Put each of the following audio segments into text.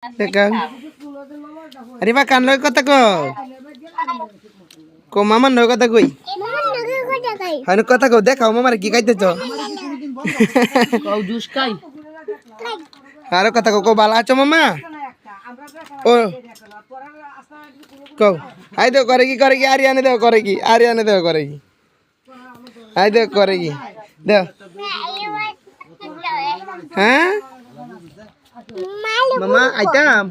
देखो अरे बा कान लगे कता को मामा नगे कता कोई हाने कता को देखाओ मामा रे की खाइतेछो कौ जूस खाई आरो कता को बाला आछो मामा ओ को आई दे करे की आर्याने दे करे की आई दे करे की दे हैं मामा आइटम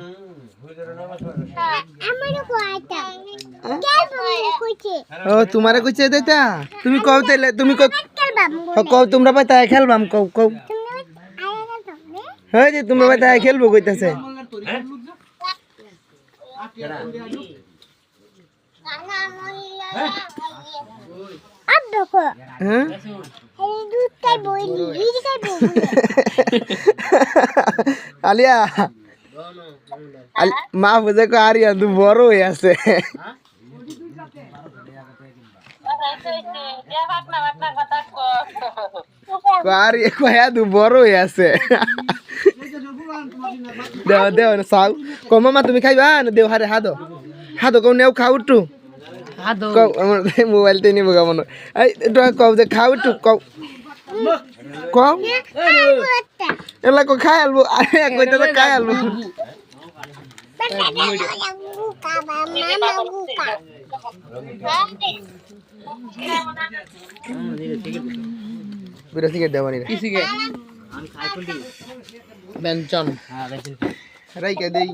ओ तुम्हारे कुछ देता तुम्हें कहो तेले तुम्हें कहो तुमरा बताया खेलबाम कहो है जे तुम्हें बताया खेलबो कइताছে अब देखो हैं दूध का बोली घी का बोली আলিয়া মা বুঝে কো আরিয়া দু বড় হয়ে আছে আরিয়া কয়া দু বড় হয়ে আছে দেও দেও সাউ কমামা তুমি খাইবা না দেও হারে হাদো কও নেও খাও একটু হাদো কও আমার মোবাইল তে নিব গামন এই একটু কও যে খাও একটু কও কও এলা কো খাই আলবো আরে কইতে তো খাই আলবো বিরা সিগারেট দেওয়া নি কি সিগে আমি খাই কোনটি ব্যঞ্জন রাইকা দেই